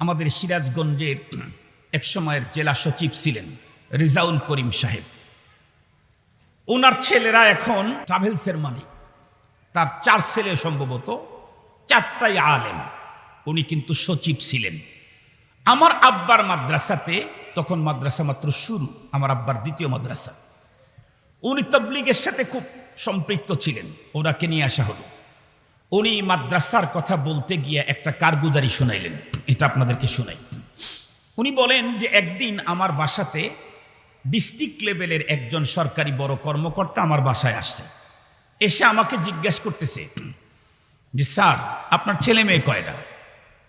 আমাদের সিরাজগঞ্জের এক সময়ের জেলা সচিব ছিলেন রেজাউল করিম সাহেব। ওনার ছেলেরা এখন ট্রাভেলসের মালিক। তার 4 ছেলে, সম্ভবত 4টাই আলেম। উনি কিন্তু সচিব ছিলেন। আমার আব্বার মাদ্রাসাতে, তখন মাদ্রাসা মাত্র শুরু, আমার আব্বার দ্বিতীয় মাদ্রাসা, উনি তাবলীগের সাথে খুব সম্পৃক্ত ছিলেন। ওনাকে নিয়ে আসা হলো। উনি মাদ্রাসার কথা বলতে গিয়ে একটা কারগুজারি শোনাইলেন, এটা আপনাদেরকে শোনাই। উনি বলেন যে একদিন আমার বাসাতে ডিস্ট্রিক্ট লেভেলের একজন সরকারি বড় কর্মকর্তা আমার বাসায় আসছে। এসে আমাকে জিজ্ঞাসা করতেছে যে স্যার, আপনার ছেলে মেয়ে কয়টা?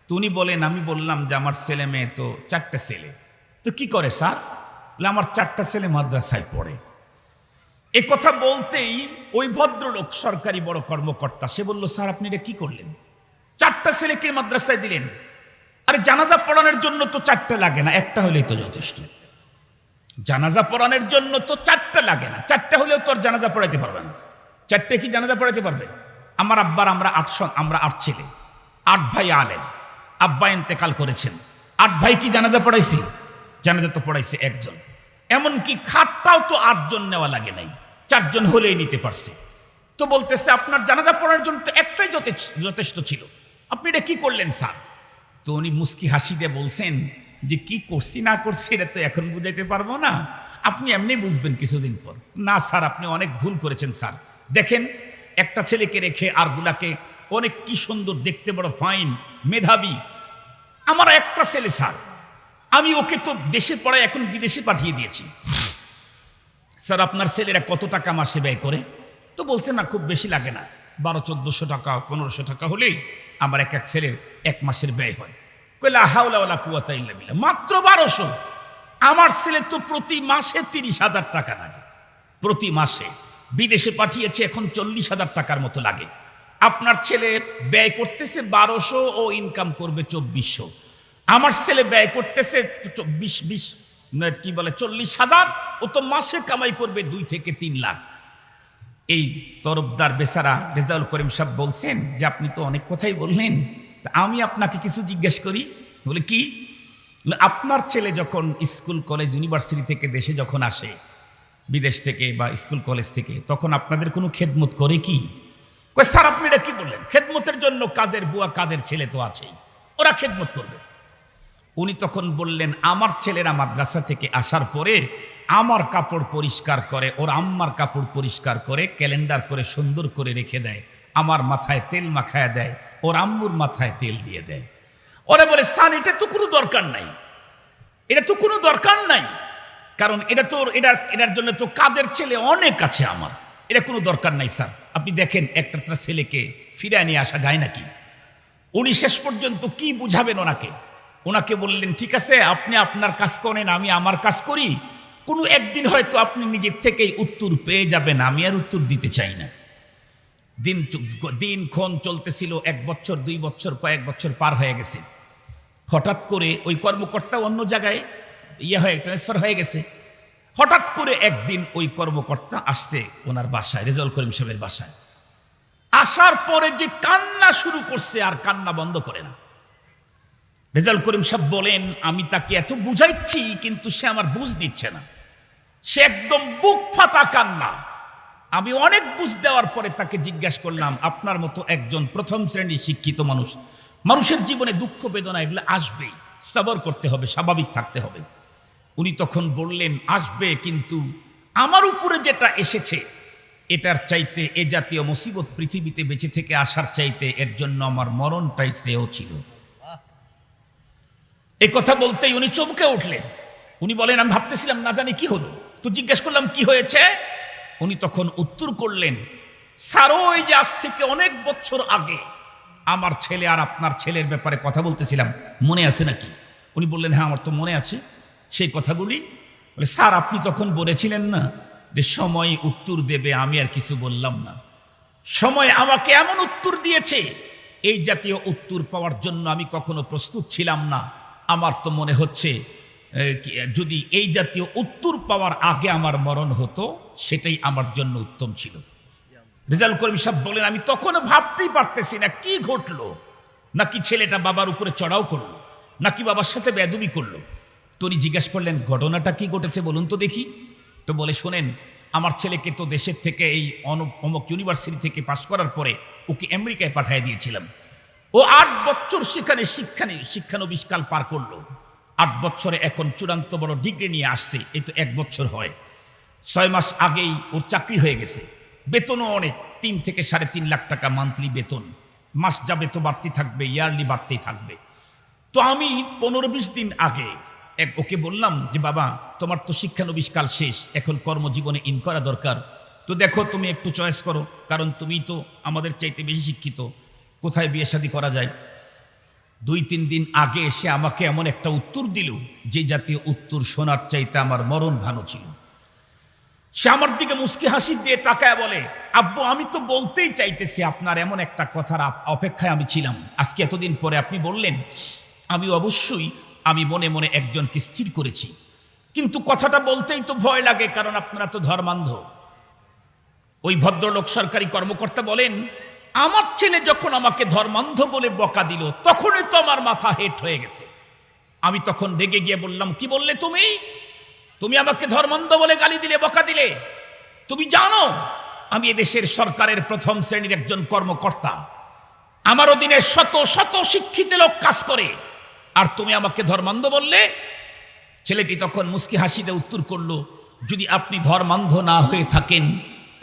তো উনি বলেন, আমি বললাম যে আমার ছেলে মেয়ে তো 4টা ছেলে। তো কি করে স্যার? বলে আমার 4টা ছেলে মাদ্রাসায় পড়ে। এ কথা বলতেই ওই ভদ্রলোক, সরকারি বড় কর্মকর্তা, সে বলল, স্যার আপনি এটা কি করলেন? 4টা ছেলেকে মাদ্রাসায় দিলেন। আরে জানাজা পড়ানোর জন্য তো 4টা লাগে না, একটা হলেই তো যথেষ্ট। জানাজা পড়ানোর জন্য তো 4টা লাগে না, 4টা হলেও তো আর জানাজা পড়াইতে পারবে না। 4টে কি জানাজা পড়াইতে পারবে? আমার আব্বার আমরা 8 ছেলে, 8 ভাই আলেম। আব্বা ইন্তেকাল করেছেন, 8 ভাই কি জানাজা পড়াইছি? জানাজা তো পড়াইছে একজন। এমনকি খাটটাও তো 8 জন নেওয়া লাগে নাই, 4 জন হলেই নিতে পারছে। তো বলতেছে আপনার জানাজা পড়ার জন্য তো একটাই যথেষ্ট ছিল, আপনি এটা কি করলেন স্যার? তো উনি মুস্কি হাসি দিয়ে বলছেন যে কি করছি না করছি এটা তো এখন বুঝাইতে পারবো না, আপনি এমনি বুঝবেন কিছুদিন পর। না স্যার, আপনি অনেক ভুল করেছেন স্যার। দেখেন, একটা ছেলেকে রেখে আরগুলাকে অনেক কি সুন্দর দেখতে, বড় ফাইন, মেধাবী। আমার একটা ছেলে স্যার, আমি ওকে তো দেশে পড়ায় এখন বিদেশে পাঠিয়ে দিয়েছি। স্যার আপনার ছেলেরা কত টাকা মাসে ব্যয় করে? তো বলছে না, খুব বেশি লাগে না, 1200-1400 টাকা, 1500 টাকা হলেই আমার এক ছেলের 1 মাসের ব্যয় হয়। কইলা হাওলা ওয়ালা কুওয়াতা ইল্লা বিল্লাহ, মাত্র 1200? আমার ছেলে তো প্রতি মাসে 30,000 টাকা লাগে, প্রতি মাসে। বিদেশে পাঠিয়েছে, এখন 40,000 টাকার মতো লাগে। আপনার ছেলে ব্যয় করতেছে 1200, ও ইনকাম করবে 2400। আমার ছেলে ব্যয় করতেছে 40,000, ও তো মাসে কামাই করবে 2 থেকে 3 লাখ। এই তরফদার বেচারা রেজাউল করিম সাহেব বলছেন যে আপনি তো অনেক কথাই বললেন, আমি আপনাকে কিছু জিজ্ঞেস করি। বলে কি? আপনার ছেলে যখন স্কুল কলেজ ইউনিভার্সিটি থেকে দেশে যখন আসে, বিদেশ থেকে বা স্কুল কলেজ থেকে, তখন আপনাদের কোনো খেদমত করে কি? কই স্যার আপনি এটা কি বললেন? খেদমতের জন্য কাজের বুয়া, কাজের ছেলে তো আছেই, ওরা খেদমত করবে। উনি তখন বললেন, আমার ছেলেরা মাদ্রাসা থেকে আসার পরে আমার কাপড় পরিষ্কার করে, ওর আম্মার কাপড় পরিষ্কার করে, ক্যালেন্ডার করে সুন্দর করে রেখে দেয়, আমার মাথায় তেল মাখায় দেয়, ওর আম্মুর মাথায় তেল দিয়ে দেয়। ওরা বলে স্যার এটা তো কোনো দরকার নাই, এটা তো কোনো দরকার নাই, কারণ এটা তো এটার জন্য তো কাজের ছেলে অনেক আছে আমার, এটা কোনো দরকার নাই স্যার। আপনি দেখেন একটা ছেলেকে ফিরে নিয়ে আসা যায় নাকি? উনি শেষ পর্যন্ত কি বুঝাবেন ওনাকে? ওনাকে বললেন, ঠিক আছে আপনি আপনার কাজ করেন, আমি আমার কাজ করি, কোনো একদিন হয়তো আপনি নিজের থেকেই উত্তর পেয়ে যাবেন, আমি আর উত্তর দিতে চাই না। দিনক্ষণ চলতেছিল, 1 বছর 2 বছর, কয়েক বছর পার হয়ে গেছে। হঠাৎ করে ওই কর্মকর্তা অন্য জায়গায় ট্রান্সফার হয়ে গেছে। হঠাৎ করে একদিন ওই কর্মকর্তা আসছে ওনার বাসায়, রেজাউল করিম সাহেবের বাসায়। আসার পরে যে কান্না শুরু করছে, আর কান্না বন্ধ করে না। রেজাউল করিম সাহেব বলেন, আমি তাকে এত বুঝাইছি কিন্তু সে আমার বুঝ দিচ্ছে না, সে একদম বুক ফাটা কান্না। আমি অনেক বুঝ দেওয়ার পরে তাকে জিজ্ঞাসা করলাম, আপনার মতো একজন প্রথম শ্রেণীর শিক্ষিত মানুষ, মানুষের জীবনে দুঃখ বেদনা এগুলো আসবেই, সবর করতে হবে, স্বাভাবিক থাকতে হবে। উনি তখন বললেন, আসবে, কিন্তু আমার উপরে যেটা এসেছে এটার চাইতে, এ জাতীয় মুসিবত পৃথিবীতে বেঁচে থেকে আসার চাইতে এর জন্য আমার মরণটাই শ্রেয় ছিল। এই কথা বলতেই উনি চমকে উঠলেন। উনি বলেন, আমি ভাবতেছিলাম না জানি কি হলো, তো জিজ্ঞেস করলাম কি হয়েছে। উনি তখন উত্তর করলেন, স্যার ওই যে আজ থেকে অনেক বছর আগে আমার ছেলে আর আপনার ছেলের ব্যাপারে কথা বলতেছিলাম, মনে আছে নাকি? উনি বললেন, হ্যাঁ আমার তো মনে আছে সেই কথাগুলি। বলে, স্যার আপনি তখন বলেছিলেন না যে সময় উত্তর দেবে, আমি আর কিছু বললাম না। সময় আমাকে এমন উত্তর দিয়েছে, এই জাতীয় উত্তর পাওয়ার জন্য আমি কখনো প্রস্তুত ছিলাম না। আমার তো মনে হচ্ছে যদি এই জাতীয় উত্তর পাওয়ার আগে আমার মরণ হতো, সেটাই আমার জন্য উত্তম ছিল। রেজাউল করিম সাহেব বলেন, আমি তখনও ভাবতেই পারতেছি না কি ঘটলো, নাকি ছেলেটা বাবার উপরে চড়াও করলো, নাকি বাবার সাথে বেয়াদবি করলো? তো উনি জিজ্ঞাসা করলেন, ঘটনাটা কি ঘটেছে বলুন তো দেখি। তো বলে, শোনেন, আমার ছেলেকে তো দেশের থেকে এই অমুক ইউনিভার্সিটি থেকে পাশ করার পরে ওকে আমেরিকায় পাঠিয়ে দিয়েছিলাম। ও 8 বছর সেখানে শিক্ষানবিষ্কাল পার করলো। 8 বছরে এখন চূড়ান্ত বড় ডিগ্রি নিয়ে আসছে। এই তো 1 বছর হয়। 6 মাস আগেই ওর চাকরি হয়ে গেছে। বেতনও অনেক, 3 থেকে 3.5 লাখ টাকা মান্থলি বেতন। মাস যাবে তো বাড়তি থাকবে, ইয়ারলি বাড়তেই থাকবে। তো আমি 15-20 দিন আগে ওকে বললাম যে, বাবা, তোমার তো শিক্ষানবিষ্কাল শেষ, এখন কর্মজীবনে ইন করা দরকার। তো দেখো, তুমি একটু চয়েস করো, কারণ তুমি তো আমাদের চাইতে বেশি শিক্ষিত, কোথায় বিয়ে শাদী করা যায়। 2-3 দিন আগে সে আমাকে এমন একটা উত্তর দিল, যে জাতীয় উত্তর শোনার চাইতে আমার মরণ ভালো ছিল। সে আমার দিকে মুস্কি হাসি দিয়ে তাকায় বলে, আব্বু, আমি তো বলতেই চাইতেছি, আপনার এমন একটা কথার অপেক্ষায় আমি ছিলাম। আজকে এতদিন পরে আপনি বললেন। আমি অবশ্যই মনে মনে একজনকে স্থির করেছি, কিন্তু কথাটা বলতেই তো ভয় লাগে, কারণ আপনারা তো ধর্মান্ধ। ওই ভদ্রলোক সরকারি কর্মকর্তা বলেন, আমার ছেলে যখন আমাকে ধর্মান্ধ বলে বকা দিল, তখনই তো আমার মাথা হেট হয়ে গেছে। আমি তখন রেগে গিয়ে বললাম, কি বললে তুমি আমাকে ধর্মান্ধ বলে গালি দিলে, বকা দিলে? তুমি জানো আমি এদেশের সরকারের প্রথম শ্রেণীর একজন কর্মকর্তা, আমার অধীনে শত শত শিক্ষিত লোক কাজ করে, আর তুমি আমাকে ধর্মান্ধ বললে? ছেলেটি তখন মুস্কি হাসিতে উত্তর করলো, যদি আপনি ধর্মান্ধ না হয়ে থাকেন,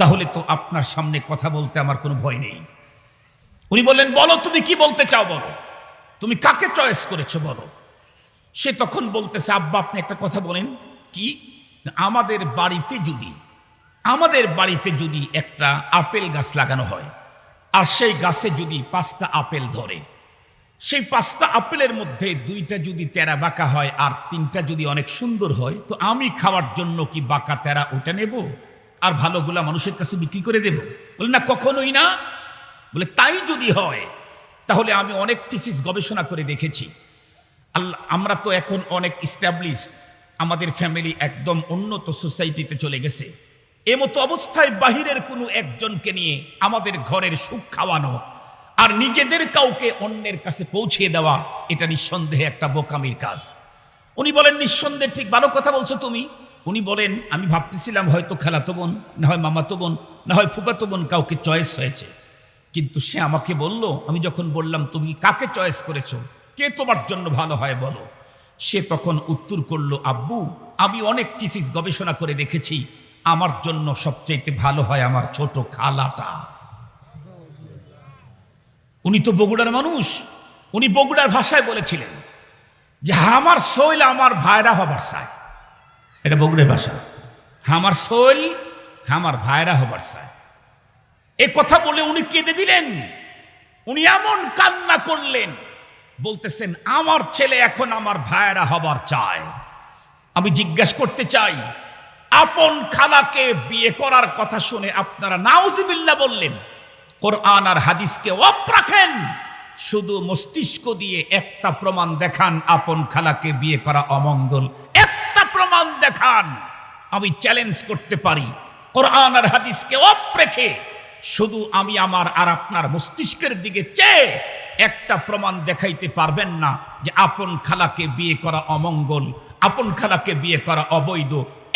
তাহলে তো আপনার সামনে কথা বলতে আমার কোনো ভয় নেই। উনি বললেন, বলো, তুমি কি বলতে চাও, বলো, তুমি কাকে চয়েস করেছো, বলো। সে তখন বলতেছে, আব্বা, আপনি একটা কথা বলেন। কি? আমাদের বাড়িতে যদি একটা আপেল গাছ লাগানো হয়, আর সেই গাছে যদি 5টা আপেল ধরে, সেই 5টা আপেলের মধ্যে 2টা যদি তেরা বাঁকা হয় আর 3টা যদি অনেক সুন্দর হয়, তো আমি খাওয়ার জন্য কি বাঁকা তেরা ওটা নেব, আর ভালোগুলা মানুষের কাছে বিক্রি করে দেব? বলে, না, কখনোই না। বলে, তাই যদি হয়, তাহলে আমি অনেক থিসিস গবেষণা করে দেখেছি, আমরা তো এখন অনেক ইস্টাবলিশড, আমাদের ফ্যামিলি একদম উন্নত সোসাইটিতে চলে গেছে। এমতো অবস্থায় বাহিরের কোনো একজনকে নিয়ে আমাদের ঘরের সুখ খাওয়ানো আর নিজেদের কাউকে অন্যের কাছে পৌঁছে দেওয়া, এটা নিঃসন্দেহে একটা বোকামির কাজ। উনি বলেন, নিঃসন্দেহে ঠিক ভালো কথা বলছো তুমি। উনি বলেন, আমি ভাবতেছিলাম হয়তো খালাতো বোন, না হয় মামাতো বোন, না হয় ফুফাতো বোন কাউকে চয়েস হয়েছে। কিন্তু সে আমাকে বলল, আমি যখন বললাম, তুমি কাকে চয়েস করেছো, কে তোমার জন্য ভালো হয় বলো, সে তখন উত্তর করলো, আব্বু, আমি অনেক থিসিস গবেষণা করে দেখেছি, আমার জন্য সবচেয়ে ভালো হয় আমার ছোট খালাটা। উনি তো বগুড়ার মানুষ, উনি বগুড়ার ভাষায় বলেছিলেন যে, আমার শৈল আমার ভাইরা হবার চায়। এটা বগুড়ার ভাষা, আমার শৈল আমার ভাইরা হবার চায়। এ কথা বলে উনি কেঁদে দিলেন। উনি এমন কান্না করলেন, বলতেছেন, আমার ছেলে এখন আমার ভাইরা হবার চায়। আমি জিজ্ঞাসা করতে চাই, আপন খালাকে বিয়ে করার কথা শুনে আপনারা নাউজুবিল্লাহ বললেন, কোরআন আর হাদিসকে অফ রাখেন, শুধু মস্তিষ্ক দিয়ে একটা প্রমাণ দেখান আপন খালাকে বিয়ে করা অমঙ্গল। একটা প্রমাণ দেখান, আমি চ্যালেঞ্জ করতে পারি। কোরআন আর হাদিসকে অফ রেখে শুধু আমি আমার আর আপনার মস্তিষ্কের দিকে চেয়ে একটা প্রমাণ দেখাইতে পারবেন না যে আপন খালাকে বিয়ে করা অমঙ্গল, আপন খালাকে বিয়ে করা অবৈধ।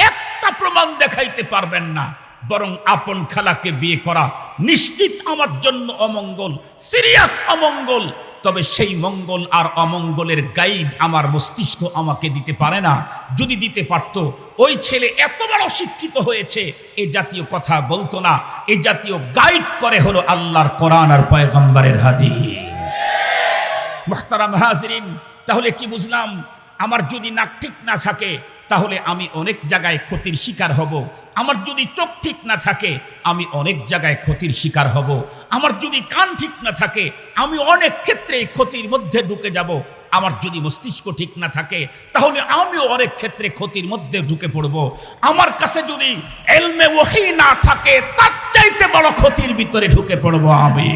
একটা প্রমাণ দেখাইতে পারবেন না, বরং আপন খালাকে বিয়ে করা নিশ্চিত আমার জন্য অমঙ্গল, সিরিয়াস অমঙ্গল। তবে সেই মঙ্গল আর অমঙ্গলের গাইড আমার মস্তিষ্ক আমাকে দিতে পারে না। যদি দিতে পারত, ওই ছেলে এত বড় শিক্ষিত হয়েছে এ জাতীয় কথা বলতো না। এ জাতীয় গাইড করে হলো আল্লাহর কোরআন আর পয়গম্বরের হাদিস। মুহতারাম হাজিরিন, তাহলে কি বুঝলাম? আমার যদি নাক ঠিক না থাকে, তাহলে আমি অনেক জায়গায় ক্ষতির শিকার হব। আমার যদি চোখ ঠিক না থাকে, আমি অনেক জায়গায় ক্ষতির শিকার হব। আমার যদি কান ঠিক না থাকে, আমি অনেক ক্ষেত্রে ক্ষতির মধ্যে ঢুকে যাব। আমার যদি মস্তিষ্ক ঠিক না থাকে, তাহলে আমিও অনেক ক্ষেত্রে ক্ষতির মধ্যে ঢুকে পড়ব। আমার কাছে যদি ইলমে ওহী না থাকে, তার চাইতে বড় ক্ষতির ভিতরে ঢুকে পড়ব আমি।